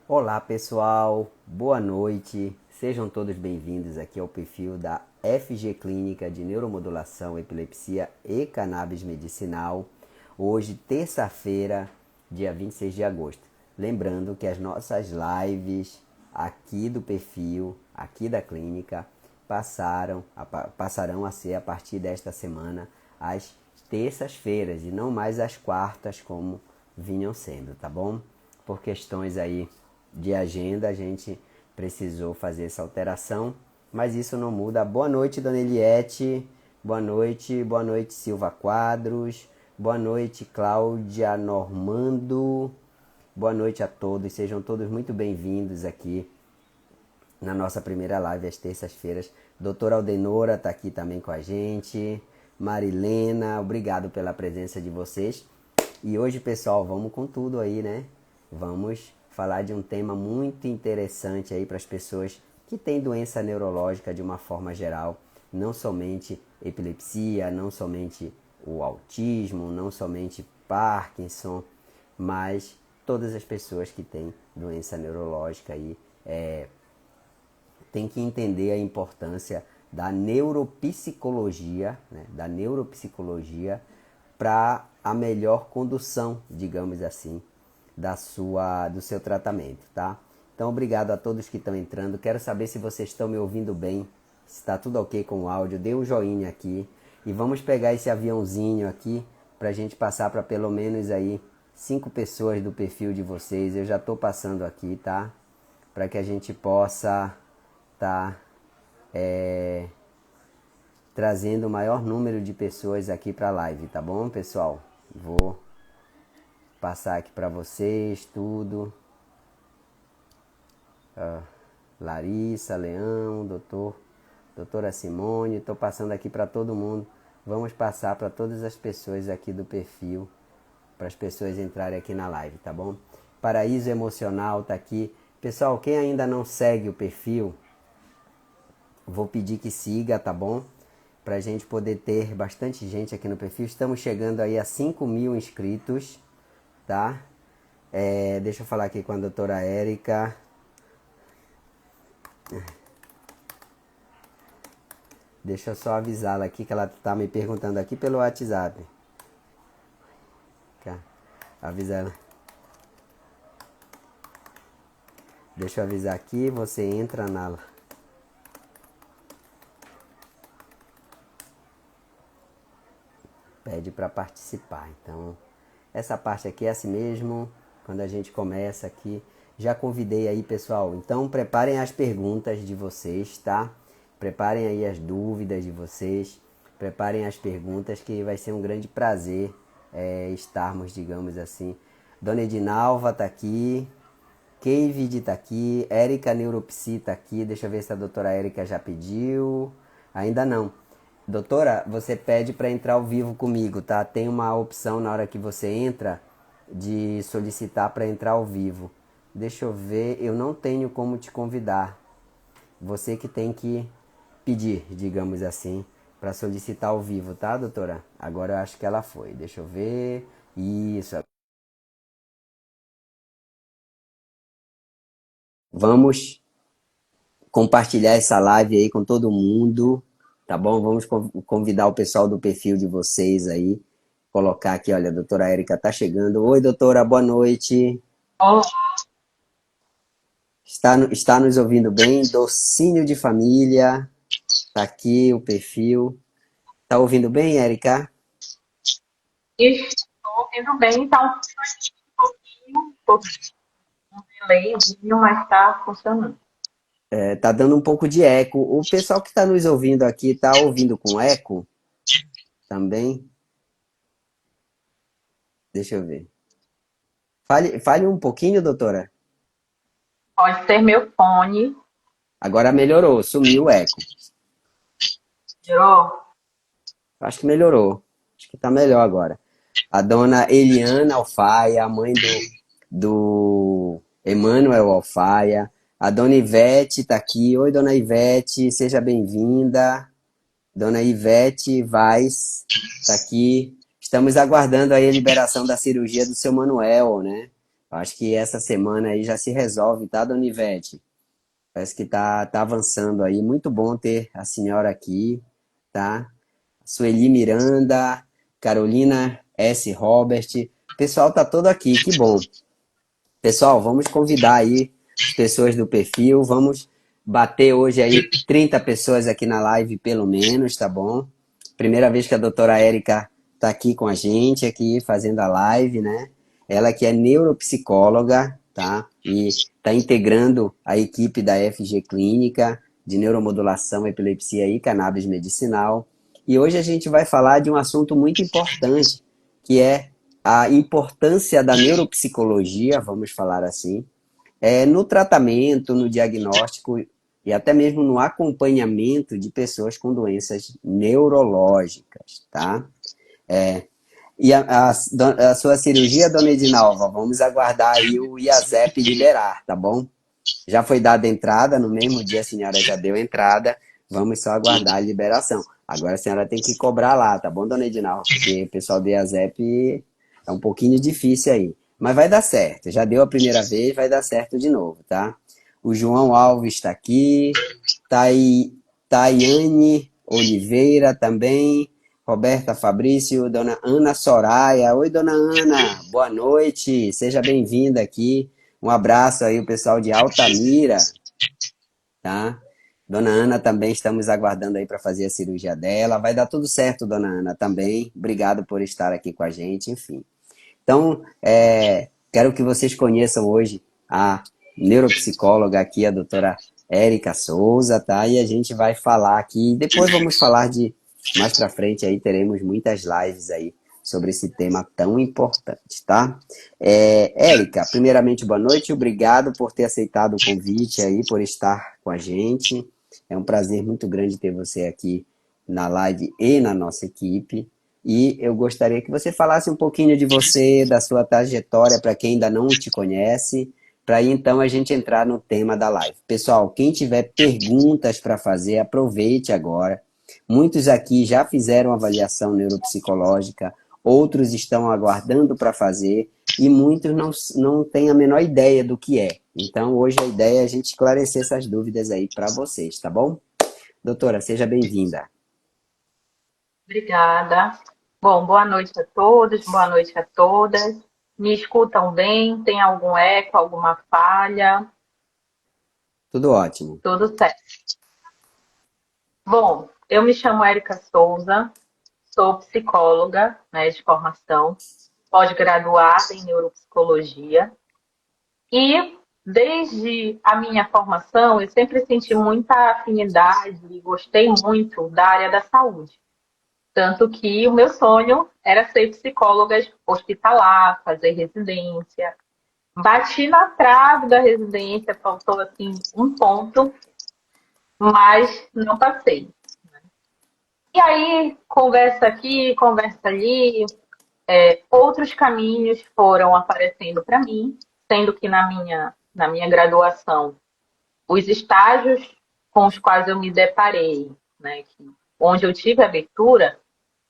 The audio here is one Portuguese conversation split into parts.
Olá pessoal, boa noite, sejam todos bem-vindos aqui ao perfil da FG Clínica de Neuromodulação, Epilepsia e Cannabis Medicinal. Hoje, terça-feira, dia 26 de agosto. Lembrando que as nossas lives aqui do perfil, aqui da clínica, passarão a ser a partir desta semana às terças-feiras e não mais às quartas como vinham sendo, tá bom? Por questões aí de agenda, a gente precisou fazer essa alteração, mas isso não muda. Boa noite, dona Eliette. Boa noite, Silva Quadros. Boa noite, Cláudia Normando. Boa noite a todos, sejam todos muito bem-vindos aqui na nossa primeira live às terças-feiras. Doutora Aldenora está aqui também com a gente. Marilena, obrigado pela presença de vocês. E hoje, pessoal, vamos com tudo aí, né? Vamos falar de um tema muito interessante aí para as pessoas que têm doença neurológica de uma forma geral, não somente epilepsia, não somente o autismo, não somente Parkinson, mas todas as pessoas que têm doença neurológica aí tem que entender a importância da neuropsicologia, né, para a melhor condução, digamos assim, do seu tratamento, tá? Então, obrigado a todos que estão entrando. Quero saber se vocês estão me ouvindo bem, se está tudo ok com o áudio. Dê um joinha aqui e vamos pegar esse aviãozinho aqui para a gente passar para pelo menos aí 5 pessoas do perfil de vocês. Eu já estou passando aqui, tá? Para que a gente possa tá trazendo o maior número de pessoas aqui para a live, tá bom, pessoal? Vou passar aqui para vocês tudo. Larissa, Leão, doutora Simone, estou passando aqui para todo mundo. Vamos passar para todas as pessoas aqui do perfil, para as pessoas entrarem aqui na live, tá bom? Paraíso Emocional tá aqui. Pessoal, quem ainda não segue o perfil, vou pedir que siga, tá bom? Pra gente poder ter bastante gente aqui no perfil. Estamos chegando aí a 5.000 inscritos, tá? Deixa eu falar aqui com a doutora Érica. Deixa eu só avisá-la aqui que ela tá me perguntando aqui pelo WhatsApp. Avisa ela. Deixa eu avisar aqui, você entra na... Pede para participar. Então, essa parte aqui é assim mesmo. Quando a gente começa aqui, já convidei aí, pessoal. Então, preparem as perguntas de vocês, tá? Preparem aí as dúvidas de vocês. Preparem as perguntas, que vai ser um grande prazer estarmos, digamos assim. Dona Edinalva tá aqui. Keivid tá aqui. Érica Neuropsi tá aqui. Deixa eu ver se a doutora Érica já pediu. Ainda não. Doutora, você pede para entrar ao vivo comigo, tá? Tem uma opção na hora que você entra de solicitar para entrar ao vivo. Deixa eu ver, eu não tenho como te convidar. Você que tem que pedir, digamos assim, para solicitar ao vivo, tá, doutora? Agora eu acho que ela foi. Deixa eu ver. Isso. Vamos compartilhar essa live aí com todo mundo, tá bom? Vamos convidar o pessoal do perfil de vocês aí. Colocar aqui, olha, a doutora Érica tá chegando. Oi, doutora, boa noite. Olá, Está nos ouvindo bem? Docínio de família, tá aqui o perfil. Tá ouvindo bem, Érica? estou ouvindo bem, tá um delayzinho, mas está funcionando. Tá dando um pouco de eco. O pessoal que está nos ouvindo aqui tá ouvindo com eco também? Deixa eu ver. Fale um pouquinho, doutora. Pode ser meu fone. Agora melhorou, sumiu o eco. Melhorou? Acho que melhorou. Acho que tá melhor agora. A dona Eliana Alfaia, mãe do Emanuel Alfaia. A dona Ivete tá aqui. Oi, dona Ivete, seja bem-vinda. Dona Ivete Vaz tá aqui. Estamos aguardando aí a liberação da cirurgia do seu Manuel, né? Acho que essa semana aí já se resolve, tá, Dona Ivete? Parece que tá avançando aí. Muito bom ter a senhora aqui, tá? Sueli Miranda, Carolina S. Robert. O pessoal tá todo aqui, que bom. Pessoal, vamos convidar aí as pessoas do perfil, vamos bater hoje aí 30 pessoas aqui na live, pelo menos, tá bom? Primeira vez que a doutora Érica tá aqui com a gente, aqui fazendo a live, né? Ela que é neuropsicóloga, tá? E tá integrando a equipe da FG Clínica de Neuromodulação, Epilepsia e Cannabis Medicinal. E hoje a gente vai falar de um assunto muito importante, que é a importância da neuropsicologia, vamos falar assim, no tratamento, no diagnóstico e até mesmo no acompanhamento de pessoas com doenças neurológicas, tá? E a sua cirurgia, dona Edinalva, vamos aguardar aí o IASEP liberar, tá bom? Já foi dada entrada, no mesmo dia a senhora já deu entrada, vamos só aguardar a liberação. Agora a senhora tem que cobrar lá, tá bom, dona Edinalva? Porque o pessoal do IASEP é um pouquinho difícil aí. Mas vai dar certo, já deu a primeira vez, vai dar certo de novo, tá? O João Alves está aqui, Tayane Oliveira também, Roberta Fabrício, dona Ana Soraya. Oi, dona Ana, boa noite, seja bem-vinda aqui. Um abraço aí, o pessoal de Altamira, tá? Dona Ana também estamos aguardando aí para fazer a cirurgia dela. Vai dar tudo certo, dona Ana, também. Obrigado por estar aqui com a gente, enfim. Então, quero que vocês conheçam hoje a neuropsicóloga aqui, a doutora Érica Souza, tá? E a gente vai falar aqui, depois vamos falar de, mais para frente aí teremos muitas lives aí sobre esse tema tão importante, tá? Érica, primeiramente, boa noite, obrigado por ter aceitado o convite aí, por estar com a gente. É um prazer muito grande ter você aqui na live e na nossa equipe. E eu gostaria que você falasse um pouquinho de você, da sua trajetória, para quem ainda não te conhece, para aí então a gente entrar no tema da live. Pessoal, quem tiver perguntas para fazer, aproveite agora. Muitos aqui já fizeram avaliação neuropsicológica, outros estão aguardando para fazer e muitos não têm a menor ideia do que é. Então, hoje a ideia é a gente esclarecer essas dúvidas aí para vocês, tá bom? Doutora, seja bem-vinda. Obrigada. Bom, boa noite a todos, boa noite a todas. Me escutam bem? Tem algum eco, alguma falha? Tudo ótimo. Tudo certo. Bom, eu me chamo Érica Souza, sou psicóloga, né, de formação, pós-graduada em neuropsicologia. E desde a minha formação, eu sempre senti muita afinidade e gostei muito da área da saúde. Tanto que o meu sonho era ser psicóloga hospitalar, fazer residência. Bati na trave da residência, faltou assim um ponto, mas não passei. E aí, conversa aqui, conversa ali, outros caminhos foram aparecendo para mim, sendo que na minha graduação, os estágios com os quais eu me deparei, né, onde eu tive abertura,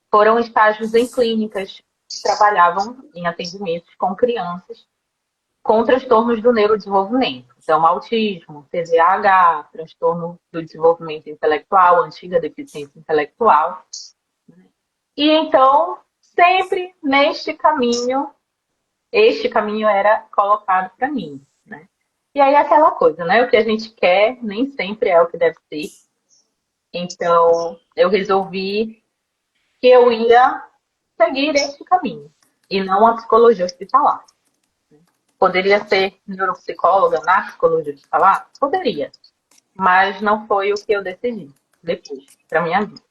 foram estágios em clínicas que trabalhavam em atendimentos com crianças com transtornos do neurodesenvolvimento. Então, autismo, TDAH, transtorno do desenvolvimento intelectual, antiga deficiência intelectual. E então, sempre neste caminho, este caminho era colocado para mim, né? E aí aquela coisa, né? O que a gente quer nem sempre é o que deve ser. Então, eu resolvi que eu ia seguir este caminho e não a psicologia hospitalar. Poderia ser neuropsicóloga na psicologia hospitalar? Poderia, mas não foi o que eu decidi depois para minha vida.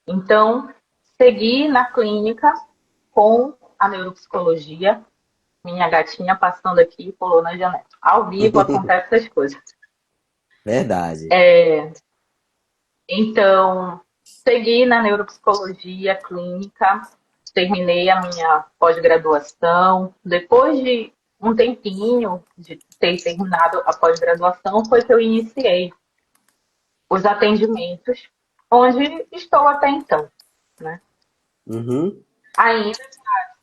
Então, segui na clínica com a neuropsicologia. Minha gatinha passando aqui pulou na janela. Ao vivo acontecem essas coisas. Verdade. Então, segui na neuropsicologia clínica, terminei a minha pós-graduação. Depois de um tempinho de ter terminado a pós-graduação, foi que eu iniciei os atendimentos, onde estou até então, né? Uhum. Ainda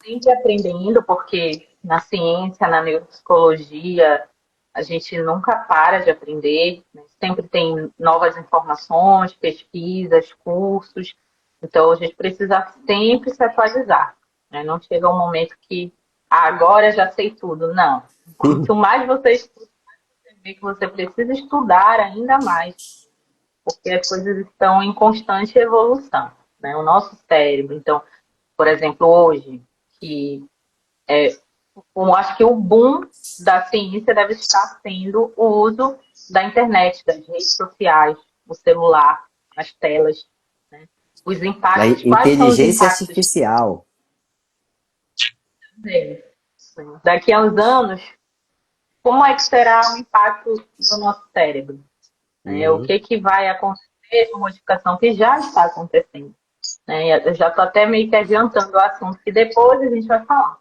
sempre aprendendo, porque na ciência, na neuropsicologia, a gente nunca para de aprender, né? Sempre tem novas informações, pesquisas, cursos. Então, a gente precisa sempre se atualizar, né? Não chega um momento que agora já sei tudo. Não. Quanto mais você estuda, você vê que você precisa estudar ainda mais, porque as coisas estão em constante evolução, né? O nosso cérebro. Então, por exemplo, hoje, que eu acho que o boom da ciência deve estar sendo o uso da internet, das redes sociais, do celular, as telas, né? Os Da impactos, quais são os inteligência impactos artificial. deles? Daqui a uns anos, como é que será o impacto no nosso cérebro? Né? O Uhum. que vai acontecer de modificação que já está acontecendo? Né? Eu já estou até meio que adiantando o assunto que depois a gente vai falar.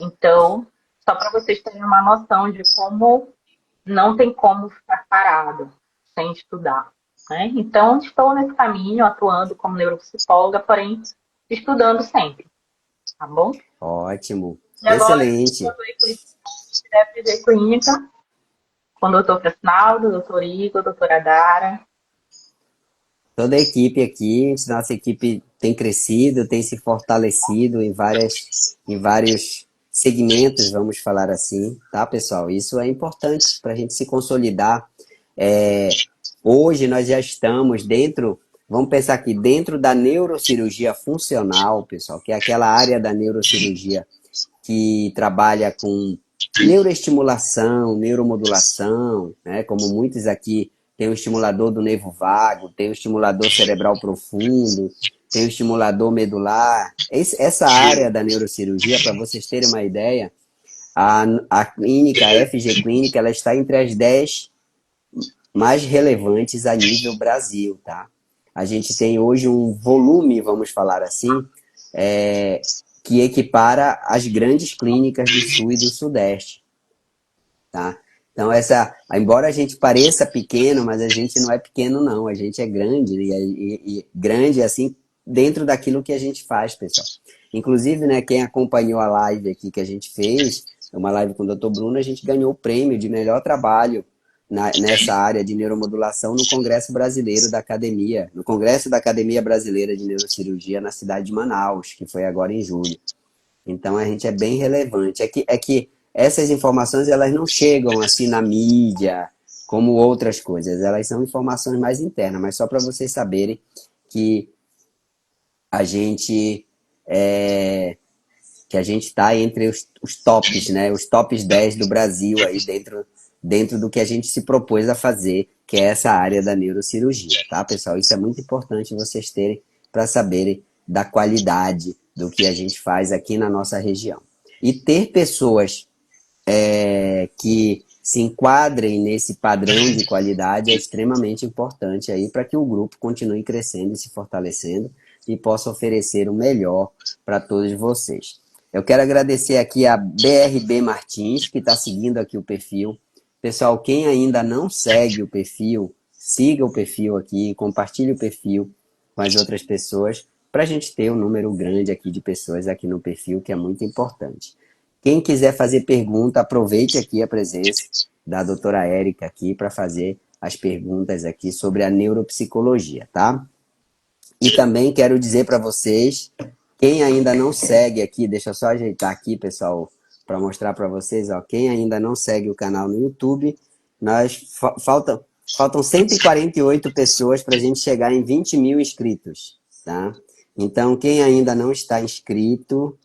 Então, só para vocês terem uma noção de como não tem como ficar parado sem estudar. Né? Então, estou nesse caminho, atuando como neuropsicóloga, porém, estudando sempre, tá bom? Ótimo. E agora, eu Excelente. estou em CFG Clínica, com o doutor Francinaldo, doutor Igor, doutora Dara. Toda a equipe aqui, nossa equipe tem crescido, tem se fortalecido em vários segmentos, vamos falar assim, tá, pessoal? Isso é importante para a gente se consolidar. É, hoje nós já estamos dentro, vamos pensar aqui, dentro da neurocirurgia funcional, pessoal, que é aquela área da neurocirurgia que trabalha com neuroestimulação, neuromodulação, né? Como muitos aqui tem o estimulador do nervo vago, tem o estimulador cerebral profundo, tem o estimulador medular. Essa área da neurocirurgia, para vocês terem uma ideia, a clínica, a FG Clínica, ela está entre as 10 mais relevantes a nível Brasil, tá? A gente tem hoje um volume, vamos falar assim, é, que equipara as grandes clínicas do Sul e do Sudeste, tá? Então, embora a gente pareça pequeno, mas a gente não é pequeno, não. A gente é grande, e grande, assim, dentro daquilo que a gente faz, pessoal. Inclusive, né, quem acompanhou a live aqui que a gente fez, uma live com o Dr. Bruno, a gente ganhou o prêmio de melhor trabalho nessa área de neuromodulação no Congresso Brasileiro da Academia, no Congresso da Academia Brasileira de Neurocirurgia na cidade de Manaus, que foi agora em julho. Então a gente é bem relevante. É que essas informações elas não chegam assim na mídia como outras coisas. Elas são informações mais internas, mas só para vocês saberem que a gente é, que a gente está entre os tops, né? Os tops 10 do Brasil aí dentro do que a gente se propôs a fazer, que é essa área da neurocirurgia, tá, pessoal? Isso é muito importante vocês terem para saberem da qualidade do que a gente faz aqui na nossa região. E ter pessoas que se enquadrem nesse padrão de qualidade é extremamente importante aí para que o grupo continue crescendo e se fortalecendo e possa oferecer o melhor para todos vocês. Eu quero agradecer aqui a BRB Martins, que está seguindo aqui o perfil. Pessoal, quem ainda não segue o perfil, siga o perfil aqui, compartilhe o perfil com as outras pessoas, para a gente ter um número grande aqui de pessoas aqui no perfil, que é muito importante. Quem quiser fazer pergunta, aproveite aqui a presença da doutora Érica aqui para fazer as perguntas aqui sobre a neuropsicologia, tá? E também quero dizer para vocês, quem ainda não segue aqui, deixa eu só ajeitar aqui, pessoal, para mostrar para vocês, ó, quem ainda não segue o canal no YouTube, faltam 148 pessoas para a gente chegar em 20 mil inscritos, tá? Então, quem ainda não está inscrito,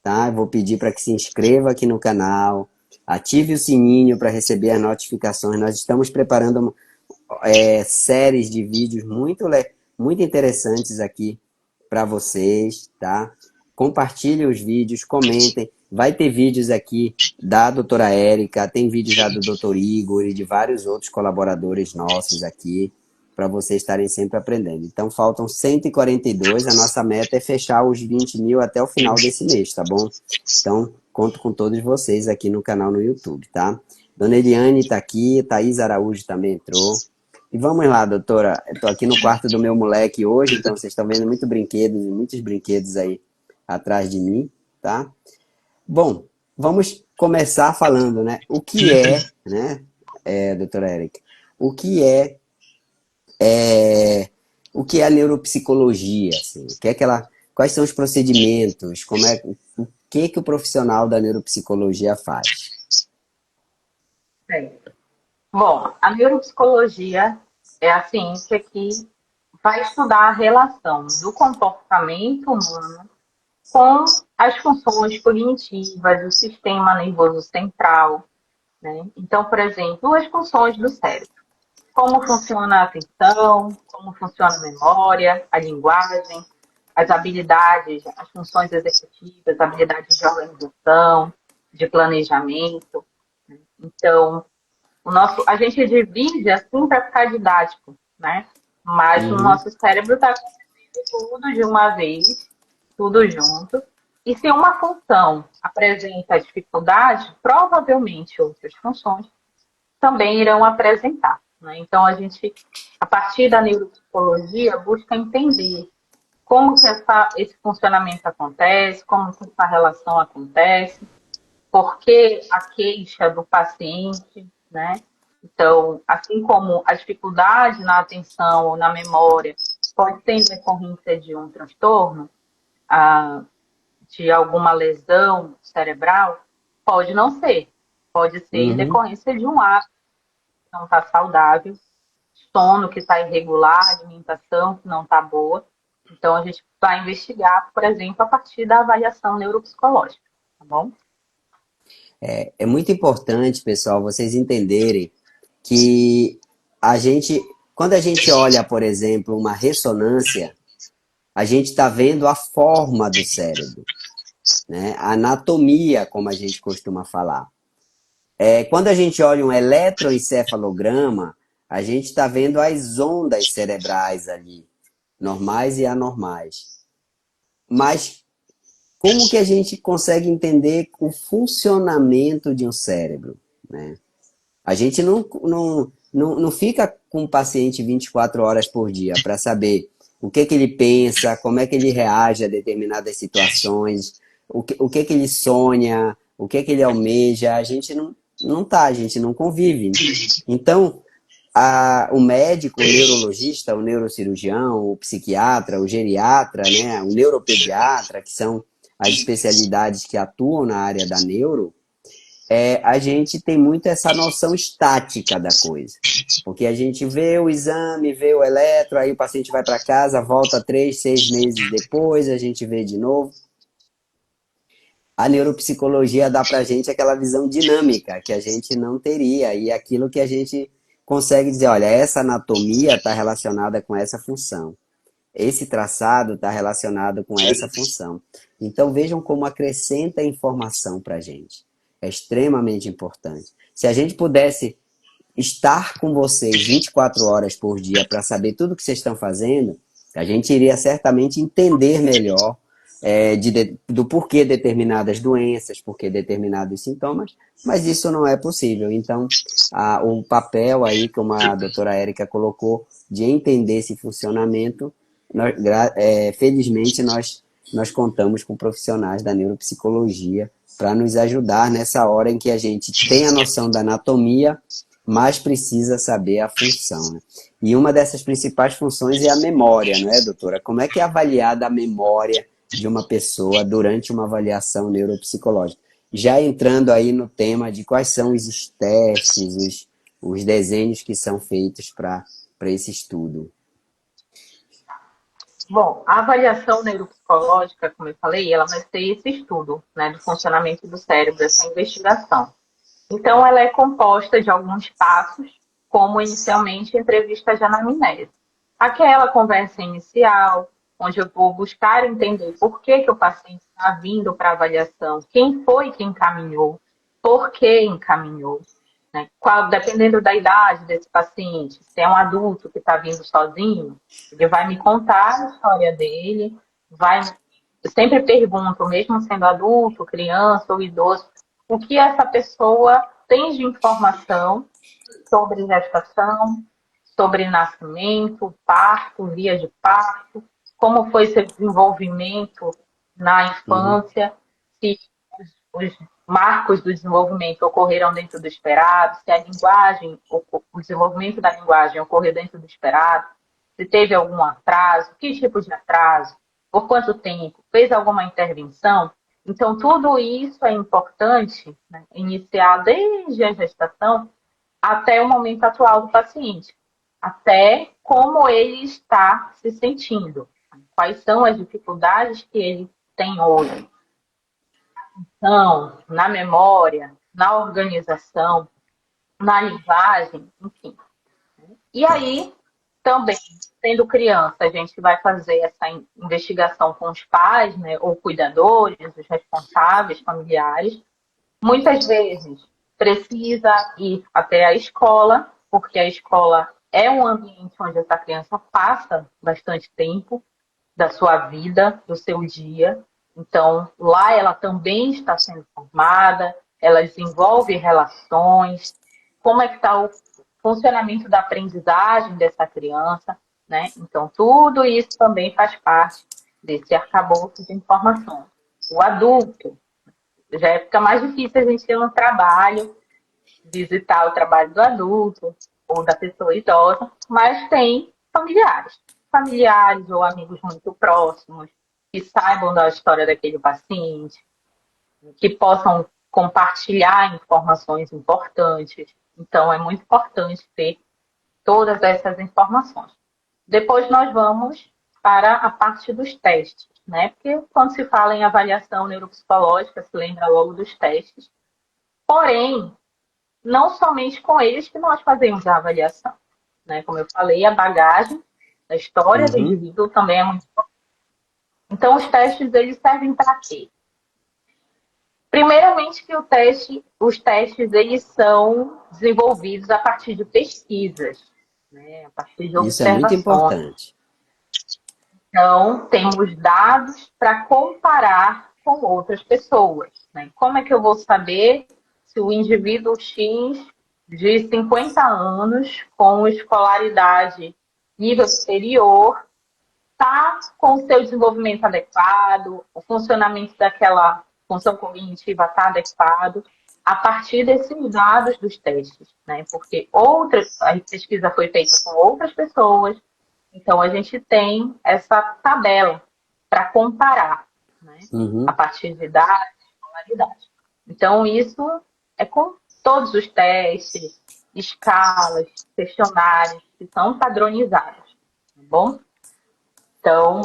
tá? Eu vou pedir para que se inscreva aqui no canal, ative o sininho para receber as notificações. Nós estamos preparando séries de vídeos muito interessantes aqui para vocês, tá? Compartilhem os vídeos, comentem. Vai ter vídeos aqui da doutora Érica, tem vídeos já do doutor Igor e de vários outros colaboradores nossos aqui, para vocês estarem sempre aprendendo. Então, faltam 142, a nossa meta é fechar os 20 mil até o final desse mês, tá bom? Então, conto com todos vocês aqui no canal no YouTube, tá? Dona Eliane está aqui, Thaís Araújo também entrou. E vamos lá, doutora. Eu tô aqui no quarto do meu moleque hoje, então vocês estão vendo muitos brinquedos aí atrás de mim, tá? Bom, vamos começar falando, né? O que é, né, doutora Érica? O que é, o que é a neuropsicologia? Assim? O que é que ela, quais são os procedimentos? O que o profissional da neuropsicologia faz? Certo. Bom, a neuropsicologia é a ciência que vai estudar a relação do comportamento humano com as funções cognitivas do sistema nervoso central, né? Então, por exemplo, as funções do cérebro. Como funciona a atenção, como funciona a memória, a linguagem, as habilidades, as funções executivas, habilidades de organização, de planejamento. Então, a gente divide assim para ficar didático, né? Mas o Uhum, nosso cérebro está tudo de uma vez, tudo junto. E se uma função apresenta dificuldade, provavelmente outras funções também irão apresentar. Né? Então, a gente, a partir da neuropsicologia, busca entender como que esse funcionamento acontece, como que essa relação acontece, por que a queixa do paciente, né? Então, assim como a dificuldade na atenção ou na memória pode ser em decorrência de um transtorno, de alguma lesão cerebral, pode não ser. Pode ser em uhum. decorrência de um hábito que não está saudável, sono que está irregular, alimentação que não está boa. Então, a gente vai investigar, por exemplo, a partir da avaliação neuropsicológica, tá bom? É muito importante, pessoal, vocês entenderem que a gente, quando a gente olha, por exemplo, uma ressonância, a gente está vendo a forma do cérebro, né? A anatomia, como a gente costuma falar. Quando a gente olha um eletroencefalograma, a gente está vendo as ondas cerebrais ali, normais e anormais. Mas como que a gente consegue entender o funcionamento de um cérebro, né? A gente não fica com o paciente 24 horas por dia para saber o que ele pensa, como é que ele reage a determinadas situações, o que ele sonha, o que ele almeja. A gente a gente não convive. Então, o médico, o neurologista, o neurocirurgião, o psiquiatra, o geriatra, né, o neuropediatra, que são as especialidades que atuam na área da neuro, a gente tem muito essa noção estática da coisa. Porque a gente vê o exame, vê o eletro, aí o paciente vai para casa, volta 3, 6 meses depois, a gente vê de novo. A neuropsicologia dá para a gente aquela visão dinâmica que a gente não teria, e aquilo que a gente consegue dizer, olha, essa anatomia está relacionada com essa função. Esse traçado está relacionado com essa função. Então vejam como acrescenta informação para a gente. É extremamente importante. Se a gente pudesse estar com vocês 24 horas por dia para saber tudo que vocês estão fazendo, a gente iria certamente entender melhor do porquê determinadas doenças, porquê determinados sintomas, mas isso não é possível. Então, o papel aí, como a doutora Érica colocou, de entender esse funcionamento, felizmente nós contamos com profissionais da neuropsicologia para nos ajudar nessa hora em que a gente tem a noção da anatomia, mas precisa saber a função. Né? E uma dessas principais funções é a memória, não é, doutora? Como é que é avaliada a memória de uma pessoa durante uma avaliação neuropsicológica? Já entrando aí no tema de quais são os testes, os desenhos que são feitos para esse estudo. Bom, a avaliação neuropsicológica, como eu falei, ela vai ser esse estudo, né, do funcionamento do cérebro, essa investigação. Então, ela é composta de alguns passos, como inicialmente entrevista de anamnese. Aquela conversa inicial, onde eu vou buscar entender por que o paciente está vindo para avaliação, quem foi que encaminhou, por que encaminhou, né? Dependendo da idade desse paciente, se é um adulto que está vindo sozinho, ele vai me contar a história dele, eu sempre pergunto, mesmo sendo adulto, criança ou idoso, o que essa pessoa tem de informação sobre gestação, sobre nascimento, parto, via de parto, como foi seu desenvolvimento na Uhum, infância, se os marcos do desenvolvimento ocorreram dentro do esperado, se a linguagem, o desenvolvimento da linguagem ocorreu dentro do esperado, se teve algum atraso, que tipo de atraso, por quanto tempo, fez alguma intervenção. Então, tudo isso é importante, né, iniciar desde a gestação até o momento atual do paciente, até como ele está se sentindo, quais são as dificuldades que ele tem hoje. Então, na memória, na organização, na linguagem, enfim. E aí, também, sendo criança, a gente vai fazer essa investigação com os pais, né, ou cuidadores, os responsáveis, familiares. Muitas vezes precisa ir até a escola, porque a escola é um ambiente onde essa criança passa bastante tempo da sua vida, do seu dia. Então, lá ela também está sendo formada, ela desenvolve relações, como é que está o funcionamento da aprendizagem dessa criança, né? Então, tudo isso também faz parte desse arcabouço de informações. O adulto, já fica mais difícil a gente ir no trabalho, visitar o trabalho do adulto ou da pessoa idosa, mas tem familiares. Familiares ou amigos muito próximos que saibam da história daquele paciente, que possam compartilhar informações importantes. Então, é muito importante ter todas essas informações. Depois nós vamos para a parte dos testes, né? Porque quando se fala em avaliação neuropsicológica, se lembra logo dos testes. Porém, não somente com eles que nós fazemos a avaliação, né? Como eu falei, a bagagem, a história do Uhum. indivíduo também é muito importante. Então, os testes, eles servem para quê? Primeiramente que os testes, eles são desenvolvidos a partir de pesquisas, né? A partir de Isso é muito observações. importante. Então, temos dados para comparar com outras pessoas, né? Como é que eu vou saber se o indivíduo X de 50 anos, com escolaridade nível superior, está com o seu desenvolvimento adequado, o funcionamento daquela função cognitiva está adequado, a partir desses dados dos testes, né? Porque a pesquisa foi feita com outras pessoas, então a gente tem essa tabela para comparar, né? A Uhum. partir de dados, escolaridade. Então isso é com todos os testes, escalas, questionários que são padronizados, tá bom? Então,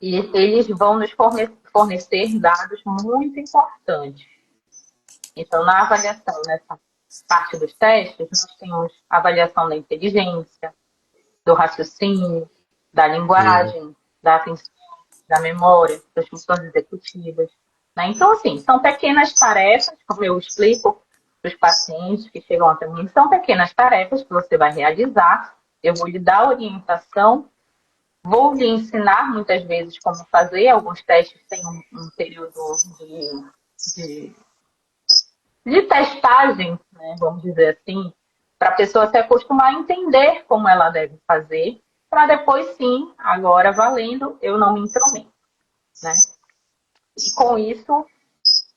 eles vão nos fornecer dados muito importantes. Então, na avaliação, nessa parte dos testes, nós temos a avaliação da inteligência, do raciocínio, da Uhum. linguagem, da atenção, da memória, das funções executivas. Né? Então, assim, são pequenas tarefas, como eu explico para os pacientes que chegam até mim, são pequenas tarefas que você vai realizar. Eu vou lhe dar orientação. Vou lhe ensinar muitas vezes como fazer. Alguns testes têm um período de, de testagem, né, vamos dizer assim, para a pessoa se acostumar a entender como ela deve fazer, para depois sim, agora valendo, eu não me intrometo. Né? E com isso,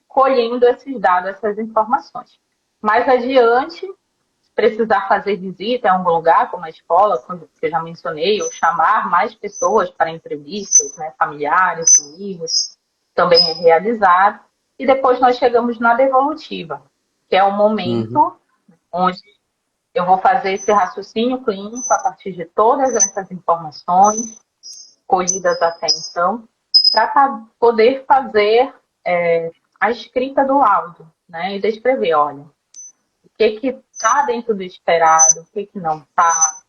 colhendo esses dados, essas informações. Mais adiante, precisar fazer visita em algum lugar, como a escola, que eu já mencionei, ou chamar mais pessoas para entrevistas, né, familiares, amigos, também é realizado. E depois nós chegamos na devolutiva, que é o Uhum. momento onde eu vou fazer esse raciocínio clínico a partir de todas essas informações colhidas até então, para poder fazer a escrita do laudo, né, e descrever, olha, o que está dentro do esperado, o que não está,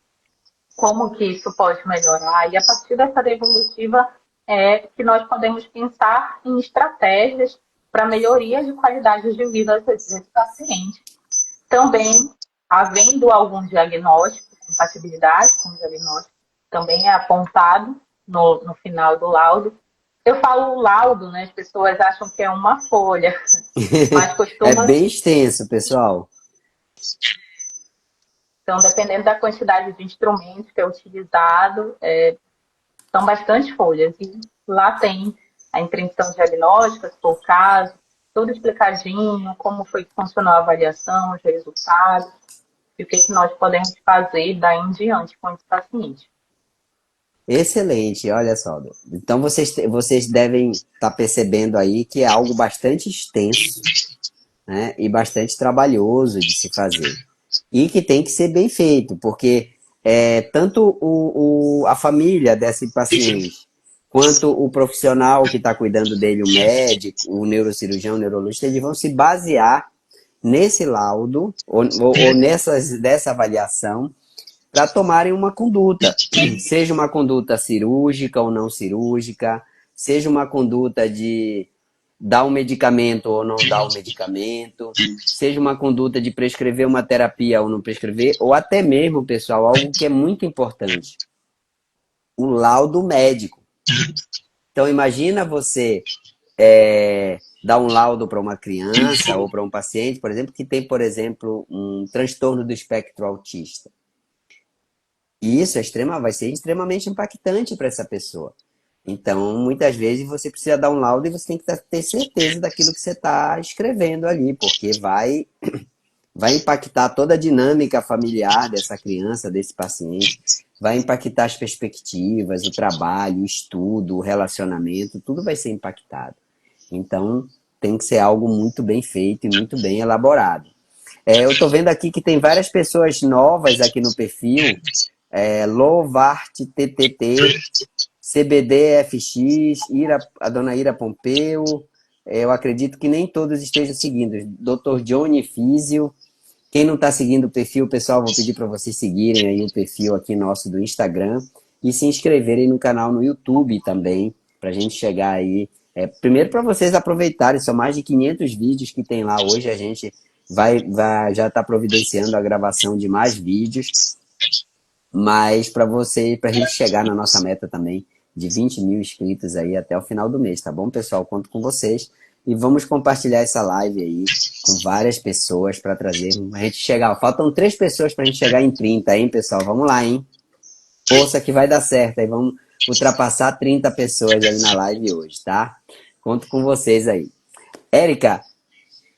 como que isso pode melhorar. E a partir dessa devolutiva é que nós podemos pensar em estratégias para melhoria de qualidade de vida desse paciente. Também, havendo algum diagnóstico, compatibilidade com o diagnóstico, também é apontado no final do laudo. Eu falo laudo, né? As pessoas acham que é uma folha, mas É costuma. bem extenso, pessoal. Então, dependendo da quantidade de instrumentos que é utilizado, são bastante folhas. E lá tem a impressão diagnóstica, se for o caso, tudo explicadinho, como foi que funcionou a avaliação, os resultados, e o que, que nós podemos fazer daí em diante com esse paciente. Excelente, olha só. Então vocês devem estar percebendo aí que é algo bastante extenso, né, e bastante trabalhoso de se fazer. E que tem que ser bem feito, porque tanto a família desse paciente, quanto o profissional que está cuidando dele, o médico, o neurocirurgião, o neurologista, eles vão se basear nesse laudo ou dessa avaliação para tomarem uma conduta, seja uma conduta cirúrgica ou não cirúrgica, seja uma conduta de dar um medicamento ou não dar um medicamento, seja uma conduta de prescrever uma terapia ou não prescrever, ou até mesmo, pessoal, algo que é muito importante, o laudo médico. Então, imagina você dar um laudo para uma criança ou para um paciente, por exemplo, que tem, por exemplo, um transtorno do espectro autista. E isso vai ser extremamente impactante para essa pessoa. Então, muitas vezes você precisa dar um laudo e você tem que ter certeza daquilo que você está escrevendo ali, porque vai impactar toda a dinâmica familiar dessa criança, desse paciente, vai impactar as perspectivas, o trabalho, o estudo, o relacionamento, tudo vai ser impactado. Então, tem que ser algo muito bem feito e muito bem elaborado. Eu estou vendo aqui que tem várias pessoas novas aqui no perfil, Lovart TTT, CBDFX, a dona Ira Pompeu, eu acredito que nem todos estejam seguindo. Dr. Johnny Físio. Quem não está seguindo o perfil, pessoal, vou pedir para vocês seguirem aí o perfil aqui nosso do Instagram e se inscreverem no canal no YouTube também, para a gente chegar aí. Primeiro para vocês aproveitarem, são mais de 500 vídeos que tem lá hoje, a gente já está providenciando a gravação de mais vídeos, mas para a gente chegar na nossa meta também de 20 mil inscritos aí até o final do mês, tá bom, pessoal? Conto com vocês. E vamos compartilhar essa live aí com várias pessoas para trazer a gente chegar. Faltam 3 pessoas para a gente chegar em 30, hein, pessoal? Vamos lá, hein? Força que vai dar certo. Aí vamos ultrapassar 30 pessoas aí na live hoje, tá? Conto com vocês aí. Érica,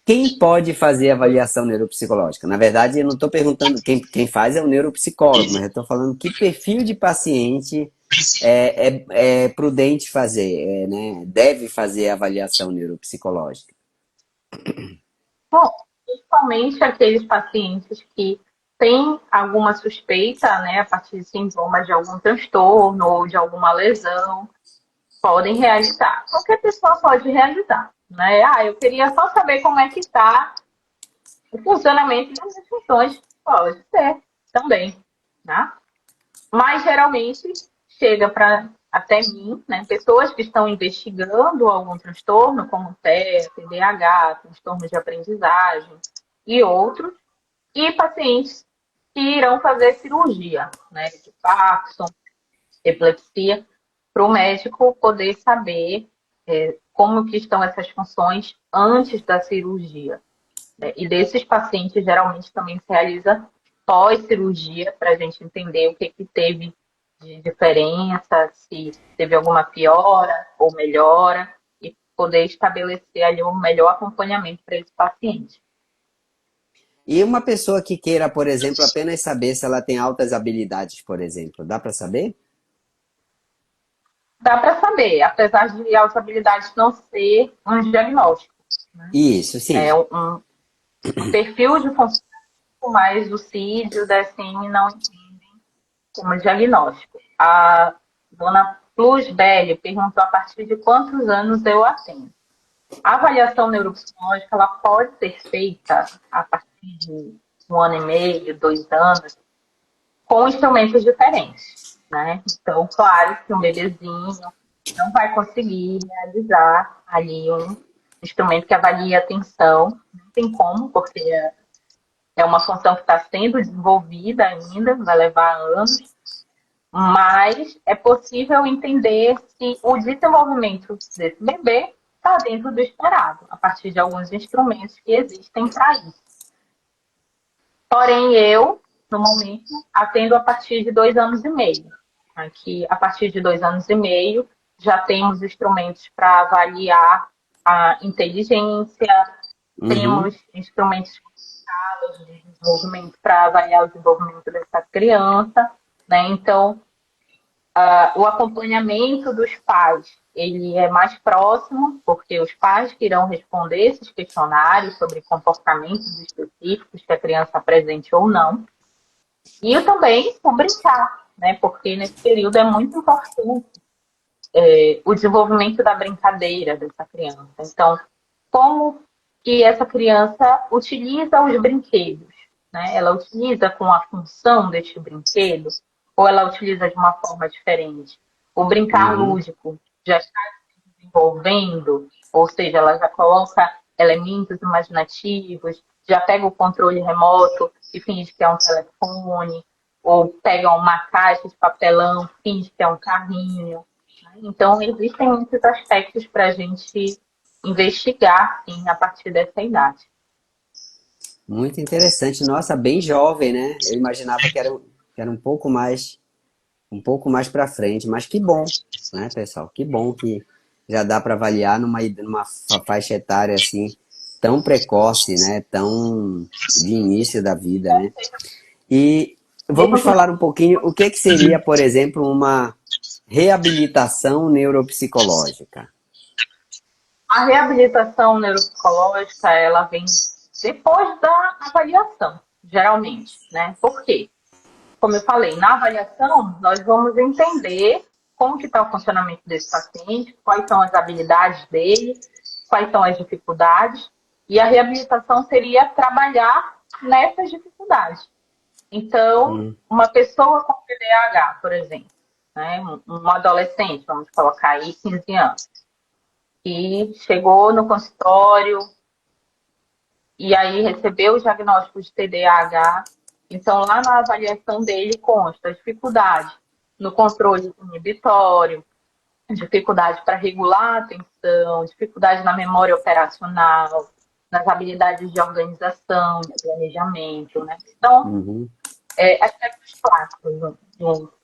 quem pode fazer avaliação neuropsicológica? Na verdade, eu não estou perguntando quem faz é o neuropsicólogo, mas eu estou falando que perfil de paciente é prudente fazer, né? Deve fazer avaliação neuropsicológica. Bom, principalmente aqueles pacientes que têm alguma suspeita, né, a partir de sintomas de algum transtorno ou de alguma lesão, podem realizar. Qualquer pessoa pode realizar, né? Eu queria só saber como é que está o funcionamento das funções. Pode ser também, né? Mas geralmente chega até mim, né, pessoas que estão investigando algum transtorno, como TEA, TDAH, transtornos de aprendizagem e outros, e pacientes que irão fazer cirurgia, né, de Parkinson, epilepsia, para o médico poder saber como que estão essas funções antes da cirurgia. Né? E desses pacientes, geralmente, também se realiza pós-cirurgia, para a gente entender o que teve de diferença, se teve alguma piora ou melhora, e poder estabelecer ali um melhor acompanhamento para esse paciente. E uma pessoa que queira, por exemplo, apenas saber se ela tem altas habilidades, por exemplo, dá para saber? Dá para saber, apesar de altas habilidades não ser um diagnóstico. Né? Isso, sim. É um perfil de funcionamento, mas o CID e o DSM não entendem como diagnóstico. A dona Plus Belli perguntou a partir de quantos anos eu atendo. A avaliação neuropsicológica ela pode ser feita a partir de 1 ano e meio, 2 anos, com instrumentos diferentes. Né? Então, claro que um bebezinho não vai conseguir realizar ali um instrumento que avalie a atenção, não tem como, porque é uma função que está sendo desenvolvida ainda, vai levar anos, mas é possível entender se o desenvolvimento desse bebê está dentro do esperado, a partir de alguns instrumentos que existem para isso. Porém, eu, no momento, atendo a partir de 2 anos e meio. Aqui, a partir de 2 anos e meio, já temos instrumentos para avaliar a inteligência, Uhum. temos instrumentos de desenvolvimento para avaliar o desenvolvimento dessa criança, né? Então, o acompanhamento dos pais, ele é mais próximo, porque os pais que irão responder esses questionários sobre comportamentos específicos que a criança apresente ou não. E eu também o brincar, né? Porque nesse período é muito importante o desenvolvimento da brincadeira dessa criança. Então, como que essa criança utiliza os brinquedos? Né? Ela utiliza com a função deste brinquedo ou ela utiliza de uma forma diferente? O brincar Uhum. lúdico já está se desenvolvendo, ou seja, ela já coloca elementos imaginativos, já pega o controle remoto e finge que é um telefone, ou pega uma caixa de papelão, finge que é um carrinho. Então, existem muitos aspectos para a gente investigar, sim, a partir dessa idade. Muito interessante. Nossa, bem jovem, né? Eu imaginava que era um pouco mais para frente, mas que bom, né, pessoal? Que bom que já dá para avaliar numa faixa etária assim tão precoce, né? Tão de início da vida, né? E vamos falar um pouquinho o que seria, por exemplo, uma reabilitação neuropsicológica. A reabilitação neuropsicológica, ela vem depois da avaliação, geralmente, né? Por quê? Como eu falei, na avaliação, nós vamos entender como que está o funcionamento desse paciente, quais são as habilidades dele, quais são as dificuldades, e a reabilitação seria trabalhar nessas dificuldades. Então, Hum, uma pessoa com TDAH, por exemplo, né, um adolescente, vamos colocar aí 15 anos, que chegou no consultório e aí recebeu o diagnóstico de TDAH. Então, lá na avaliação dele consta a dificuldade no controle inibitório, dificuldade para regular a atenção, dificuldade na memória operacional, nas habilidades de organização, de planejamento, né? Então, uhum, aspectos clássicos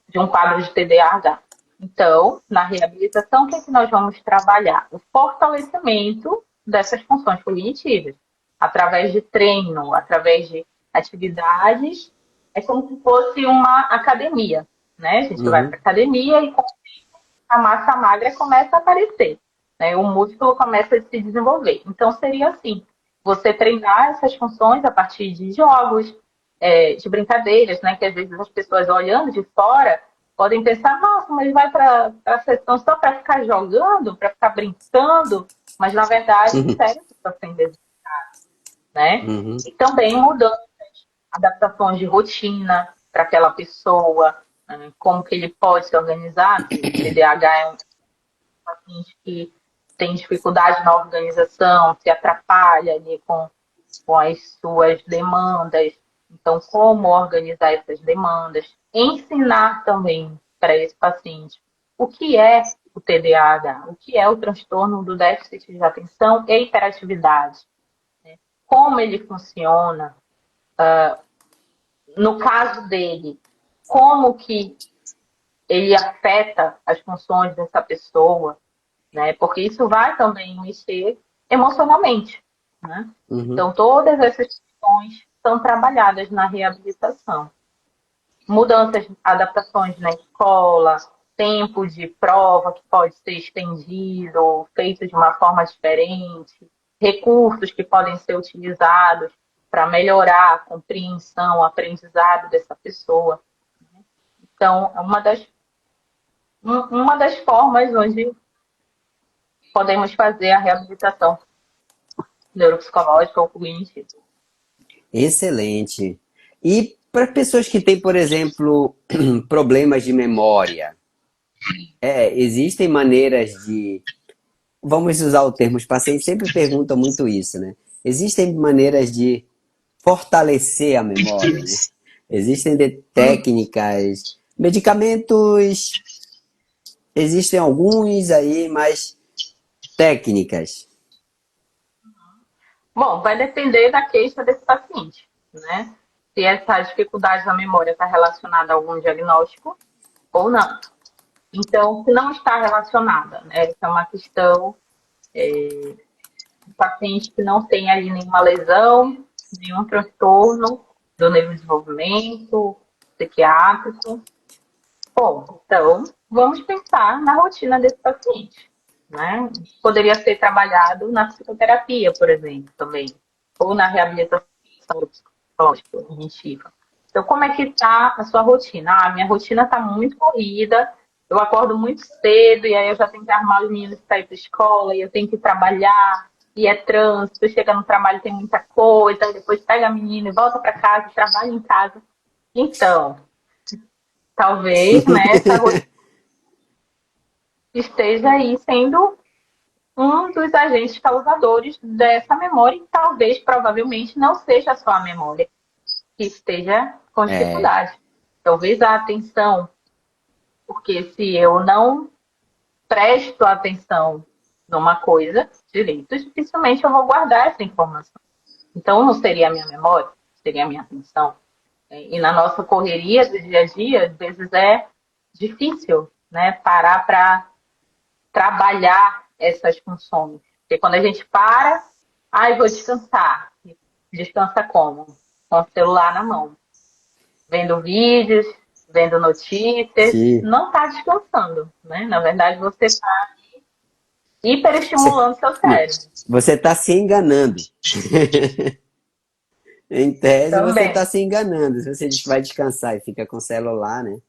de um quadro de TDAH. Então, na reabilitação, o que, é que nós vamos trabalhar? O fortalecimento dessas funções cognitivas, através de treino, através de atividades. É como se fosse uma academia, né? A gente vai para uhum. a academia e a massa magra começa a aparecer, né? O músculo começa a se desenvolver. Então, seria assim: você treinar essas funções a partir de jogos, de brincadeiras, né? Que às vezes as pessoas olhando de fora podem pensar, nossa, mas vai para a sessão só para ficar jogando, para ficar brincando, mas na verdade o Uhum. cérebro está sendo exercitado, né? Uhum. E também mudanças, adaptações de rotina para aquela pessoa, né? Como que ele pode se organizar, que o TDAH é um paciente que tem dificuldade na organização, se atrapalha ali com as suas demandas. Então, como organizar essas demandas? Ensinar também para esse paciente o que é o TDAH, o que é o transtorno do déficit de atenção e hiperatividade, como ele funciona, no caso dele, como que ele afeta as funções dessa pessoa, né? Porque isso vai também mexer emocionalmente, né? Uhum. Então, todas essas questões são trabalhadas na reabilitação. Mudanças, adaptações na escola, tempo de prova que pode ser estendido, feito de uma forma diferente, recursos que podem ser utilizados para melhorar a compreensão, o aprendizado dessa pessoa. Então, é uma das formas onde podemos fazer a reabilitação neuropsicológica ou cognitiva. Excelente. E para pessoas que têm, por exemplo, problemas de memória, existem maneiras de. Vamos usar o termo, os pacientes sempre perguntam muito isso, né? Existem maneiras de fortalecer a memória, né? Existem técnicas, medicamentos, existem alguns aí, mas técnicas. Bom, vai depender da queixa desse paciente, né? Se essa dificuldade na memória está relacionada a algum diagnóstico ou não. Então, se não está relacionada, né? Essa é uma questão um paciente que não tem ali nenhuma lesão, nenhum transtorno do neurodesenvolvimento, psiquiátrico. Bom, então vamos pensar na rotina desse paciente, né? Poderia ser trabalhado na psicoterapia, por exemplo, também, ou na reabilitação psicológica, cognitiva. Então, como é que está a sua rotina? Ah, minha rotina está muito corrida, eu acordo muito cedo e aí eu já tenho que arrumar os meninos para ir para a escola e eu tenho que trabalhar e é trânsito, chega no trabalho tem muita coisa, depois pega a menina e volta para casa, trabalha em casa. Então, talvez, né, essa rotina esteja aí sendo um dos agentes causadores dessa memória e talvez, provavelmente, não seja só a memória que esteja com É, dificuldade. Talvez a atenção, porque se eu não presto atenção numa coisa direito, dificilmente eu vou guardar essa informação. Então, não seria a minha memória, seria a minha atenção. E na nossa correria do dia a dia, às vezes é difícil, né, parar para trabalhar essas funções. Porque quando a gente para, vou descansar. Descansa como? Com o celular na mão. Vendo vídeos, vendo notícias. sim. Não está descansando, né? Na verdade, você está Você, hiperestimulando seu não, cérebro. você está se enganando. Em tese, você está Também. se enganando. Se você diz que vai descansar e fica com o celular, né?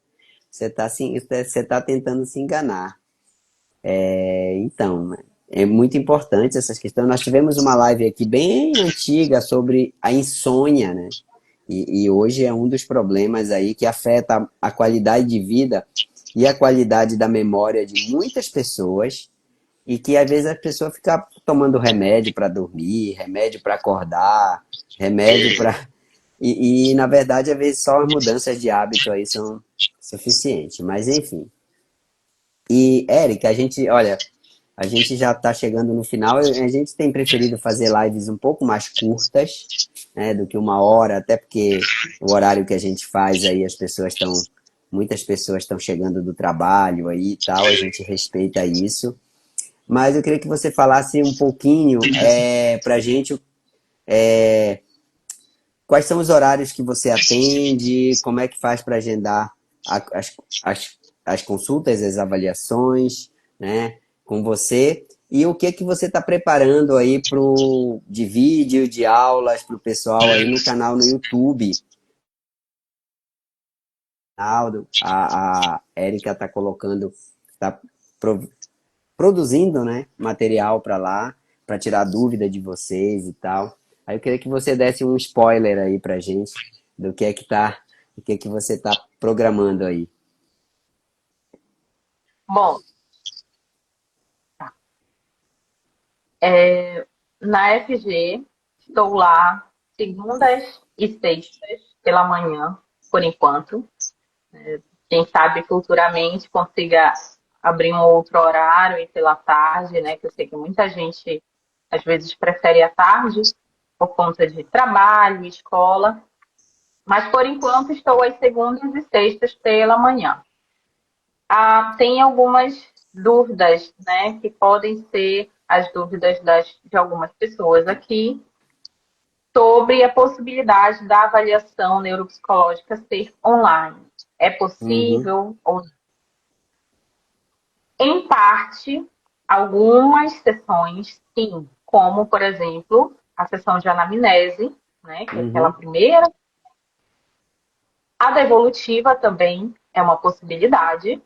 Você tá tentando se enganar. Então, é muito importante essas questões. Nós tivemos uma live aqui bem antiga sobre a insônia, né? E hoje é um dos problemas aí que afeta a qualidade de vida e a qualidade da memória de muitas pessoas e que às vezes a pessoa fica tomando remédio para dormir, remédio para acordar, remédio para na verdade às vezes só as mudanças de hábito aí são suficientes. Mas enfim. E Érica, olha, a gente já está chegando no final. A gente tem preferido fazer lives um pouco mais curtas, né, do que 1 hora, até porque o horário que a gente faz aí, muitas pessoas estão chegando do trabalho aí e tal, a gente respeita isso. Mas eu queria que você falasse um pouquinho para a gente quais são os horários que você atende, como é que faz para agendar as, as consultas, as avaliações, né, com você, e o que você está preparando aí de vídeo, de aulas para o pessoal aí no canal no YouTube. A Érica está colocando, está produzindo, né, material para lá, para tirar dúvida de vocês e tal. Aí eu queria que você desse um spoiler aí pra gente do que você tá programando aí. Bom, na FG, estou lá segundas e sextas pela manhã, por enquanto. Quem sabe futuramente consiga abrir um outro horário e pela tarde, né? Que eu sei que muita gente às vezes prefere a tarde por conta de trabalho, escola. Mas por enquanto estou às segundas e sextas pela manhã. Tem algumas dúvidas, né? Que podem ser as dúvidas de algumas pessoas aqui sobre a possibilidade da avaliação neuropsicológica ser online. É Uhum, possível ou em parte, algumas sessões, sim, como, por exemplo, a sessão de anamnese, né, que é aquela uhum, primeira. A devolutiva também é uma possibilidade,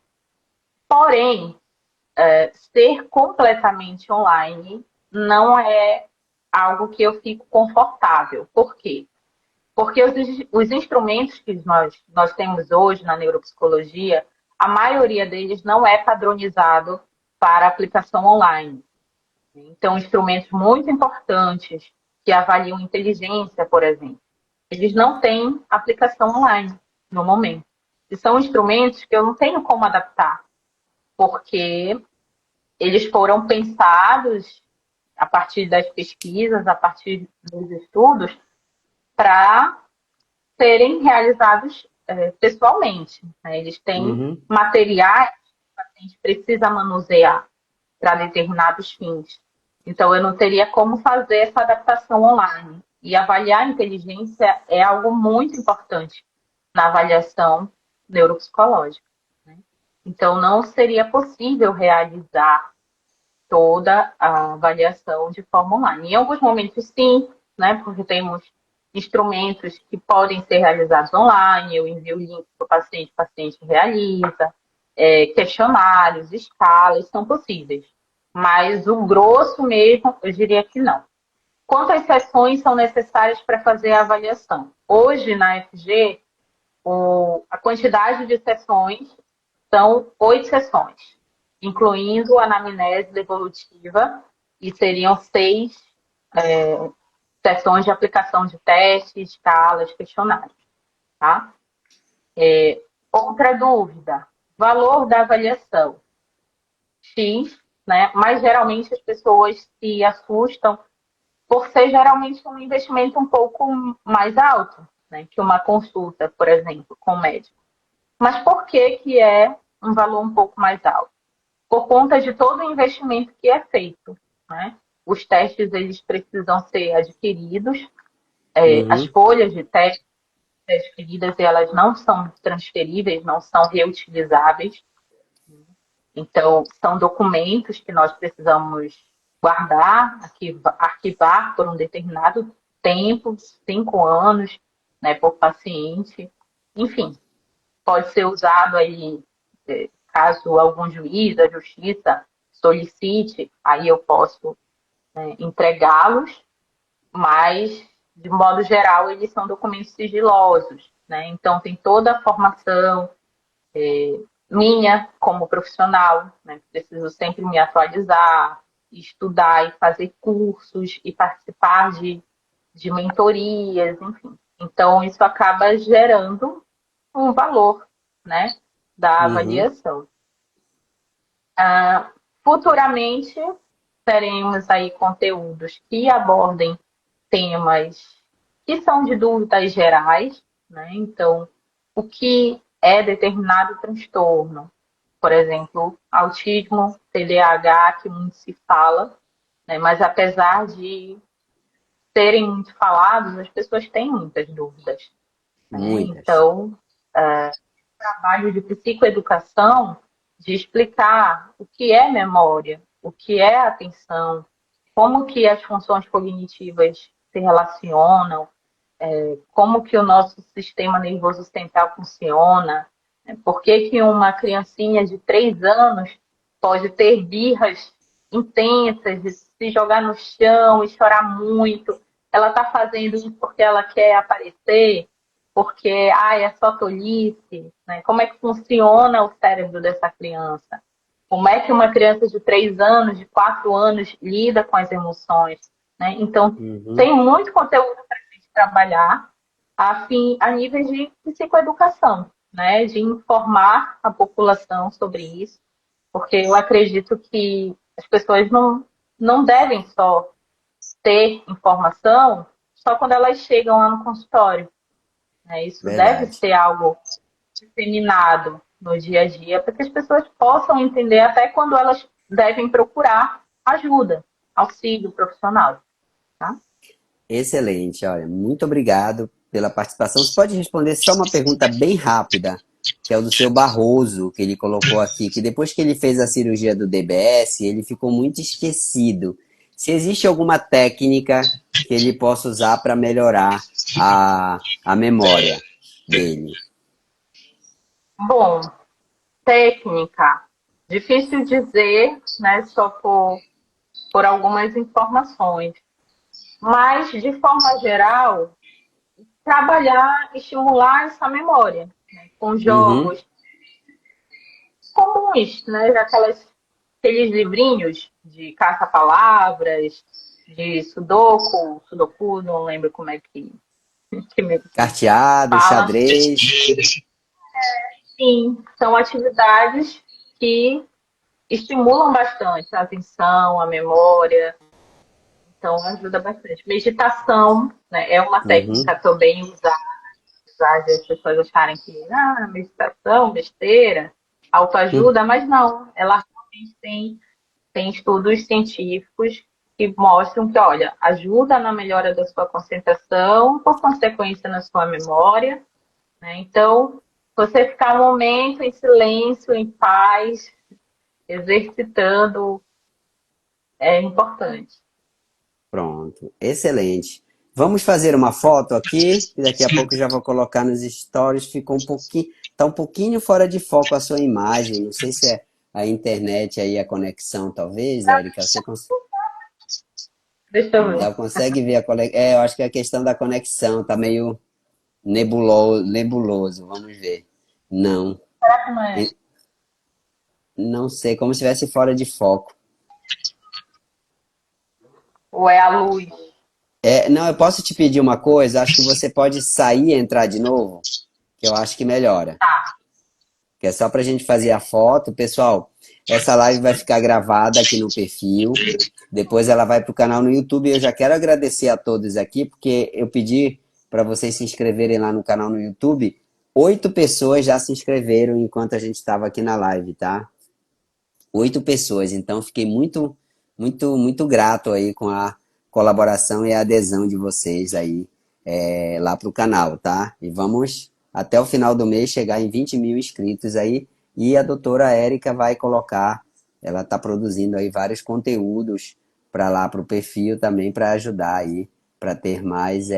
porém, ser completamente online não é algo que eu fico confortável. Por quê? Porque os instrumentos que nós temos hoje na neuropsicologia, a maioria deles não é padronizado para aplicação online. Então, instrumentos muito importantes que avaliam inteligência, por exemplo, eles não têm aplicação online no momento. E são instrumentos que eu não tenho como adaptar, porque eles foram pensados a partir das pesquisas, a partir dos estudos, para serem realizados pessoalmente. Né? Eles têm uhum. materiais que a gente precisa manusear para determinados fins. Então, eu não teria como fazer essa adaptação online. E avaliar a inteligência é algo muito importante na avaliação neuropsicológica, né? Então, não seria possível realizar toda a avaliação de forma online. Em alguns momentos, sim, né? Porque temos instrumentos que podem ser realizados online, eu envio o link para o paciente realiza, questionários, escalas, são possíveis. Mas o grosso mesmo, eu diria que não. Quantas sessões são necessárias para fazer a avaliação? Hoje, na FG, a quantidade de sessões são 8 sessões, incluindo a anamnese devolutiva, e seriam 6 sessões de aplicação de testes, escalas, questionários. Tá? Outra dúvida, valor da avaliação. X, né? Mas geralmente as pessoas se assustam por ser geralmente um investimento um pouco mais alto, né? Que uma consulta, por exemplo, com o médico. Mas por que que é um valor um pouco mais alto? Por conta de todo o investimento que é feito, né? Os testes, eles precisam ser adquiridos, as Uhum. folhas de teste adquiridas, elas não são transferíveis, não são reutilizáveis. Então, são documentos que nós precisamos guardar, arquivar por um determinado tempo, 5 anos, né, por paciente. Enfim, pode ser usado aí, caso algum juiz da justiça solicite, aí eu posso, né, entregá-los, mas, de modo geral, eles são documentos sigilosos, né? Então, tem toda a formação, minha como profissional, né? Preciso sempre me atualizar, estudar e fazer cursos e participar de mentorias, enfim. Então, isso acaba gerando um valor, né, da Uhum. avaliação. Futuramente, teremos aí conteúdos que abordem temas que são de dúvidas gerais, né? Então, o que é determinado transtorno? Por exemplo, autismo, TDAH, que muito se fala, né? Mas apesar de serem muito falados, as pessoas têm muitas dúvidas, né? Muitas. Então, trabalho de psicoeducação, de explicar o que é memória, o que é atenção, como que as funções cognitivas se relacionam, como que o nosso sistema nervoso central funciona, né? Por que que uma criancinha de 3 anos pode ter birras intensas, de se jogar no chão e chorar muito. Ela está fazendo isso porque ela quer aparecer, porque é só tolice, né? Como é que funciona o cérebro dessa criança? Como é que uma criança de 3 anos, de 4 anos, lida com as emoções, né? Então, Uhum. tem muito conteúdo para a gente trabalhar a níveis de psicoeducação, né? De informar a população sobre isso, porque eu acredito que as pessoas não devem só ter informação só quando elas chegam lá no consultório, né? Isso deve Verdade. ser algo disseminado no dia a dia para que as pessoas possam entender até quando elas devem procurar ajuda, auxílio profissional, tá? Excelente, olha, muito obrigado pela participação. Você pode responder só uma pergunta bem rápida, que é o do seu Barroso, que ele colocou aqui, que depois que ele fez a cirurgia do DBS, ele ficou muito esquecido. Se existe alguma técnica que ele possa usar para melhorar a memória dele. Bom, técnica, difícil dizer, né, só por algumas informações. Mas, de forma geral, trabalhar, estimular essa memória, né, com Uhum. jogos comuns, né, aqueles livrinhos de caça-palavras, de sudoku, não lembro como é que Carteado, fala. xadrez. Sim, são atividades que estimulam bastante a atenção, a memória, então ajuda bastante. Meditação, né, é uma Uhum. técnica também usada, apesar de as pessoas acharem que meditação, besteira, autoajuda, mas não, ela realmente tem estudos científicos que mostram que, olha, ajuda na melhora da sua concentração, por consequência na sua memória, né? Então, você ficar um momento em silêncio, em paz, exercitando, é importante. Pronto, excelente. Vamos fazer uma foto aqui, e daqui a pouco eu já vou colocar nos stories. Ficou um pouquinho, tá um pouquinho fora de foco a sua imagem. Não sei se é a internet aí, a conexão, talvez, Érica. Você Deixa eu ver. consegue ver a conexão? É, eu acho que é a questão da conexão tá meio nebuloso. Vamos ver. Não, Será que não é? E- não sei, como se estivesse fora de foco. Ou é a luz? É, não, eu posso te pedir uma coisa? Acho que você pode sair e entrar de novo, que eu acho que melhora. Tá. Que é só para a gente fazer a foto. Pessoal, essa live vai ficar gravada aqui no perfil. Depois ela vai para o canal no YouTube. Eu já quero agradecer a todos aqui, porque eu pedi para vocês se inscreverem lá no canal no YouTube. 8 pessoas já se inscreveram enquanto a gente estava aqui na live, tá? 8 pessoas. Então, fiquei muito, muito, muito grato aí com a colaboração e a adesão de vocês aí lá pro canal, tá? E vamos até o final do mês chegar em 20 mil inscritos aí. E a doutora Érica vai colocar, ela está produzindo aí vários conteúdos para lá pro perfil também para ajudar aí, para ter mais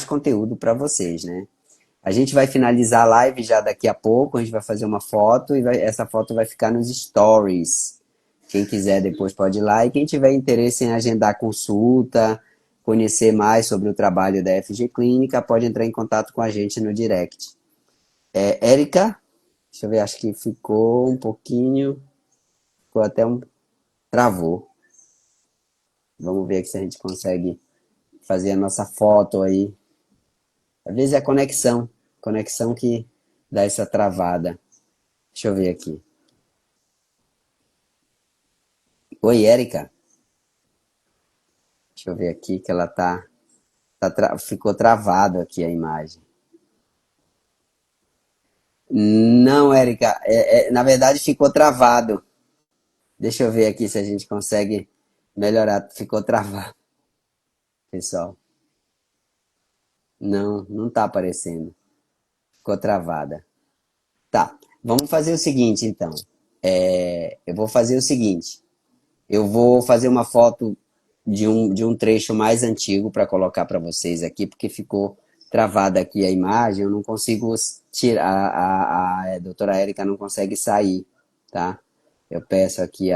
conteúdo para vocês, né? A gente vai finalizar a live já daqui a pouco, a gente vai fazer uma foto e essa foto vai ficar nos stories. Quem quiser depois pode ir lá. E quem tiver interesse em agendar consulta, conhecer mais sobre o trabalho da FG Clínica, pode entrar em contato com a gente no direct. Érica, deixa eu ver, acho que ficou um pouquinho, ficou até um... Travou. Vamos ver aqui se a gente consegue fazer a nossa foto aí. Às vezes é a conexão que dá essa travada. Deixa eu ver aqui. Oi, Érica. Deixa eu ver aqui que ela ficou travado aqui a imagem. Não, Érica, na verdade ficou travado. Deixa eu ver aqui se a gente consegue melhorar. Ficou travado, pessoal. Não, não tá aparecendo. Ficou travada. Tá, vamos fazer o seguinte então. Eu vou fazer o seguinte. Eu vou fazer uma foto de um trecho mais antigo para colocar para vocês aqui, porque ficou travada aqui a imagem, eu não consigo tirar, a doutora Érica não consegue sair, tá? Eu peço aqui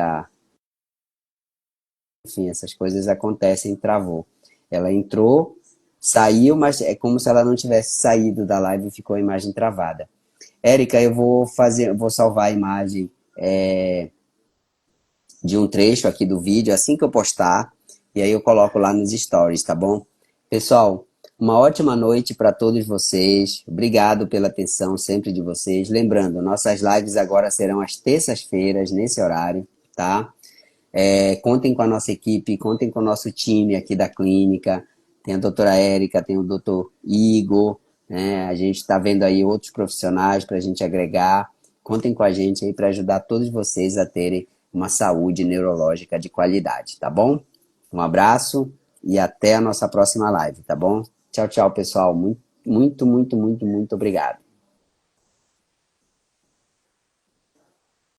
Enfim, essas coisas acontecem, travou. Ela entrou, saiu, mas é como se ela não tivesse saído da live e ficou a imagem travada. Érica, vou salvar a imagem de um trecho aqui do vídeo assim que eu postar, e aí eu coloco lá nos stories, tá bom? Pessoal, uma ótima noite para todos vocês. Obrigado pela atenção sempre de vocês. Lembrando, nossas lives agora serão às terças-feiras, nesse horário, tá? Contem com a nossa equipe, contem com o nosso time aqui da clínica. Tem a doutora Érica, tem o doutor Igor, né? A gente está vendo aí outros profissionais para a gente agregar. Contem com a gente aí para ajudar todos vocês a terem uma saúde neurológica de qualidade, tá bom? Um abraço e até a nossa próxima live, tá bom? Tchau, tchau, pessoal. Muito, muito, muito, muito, muito obrigado.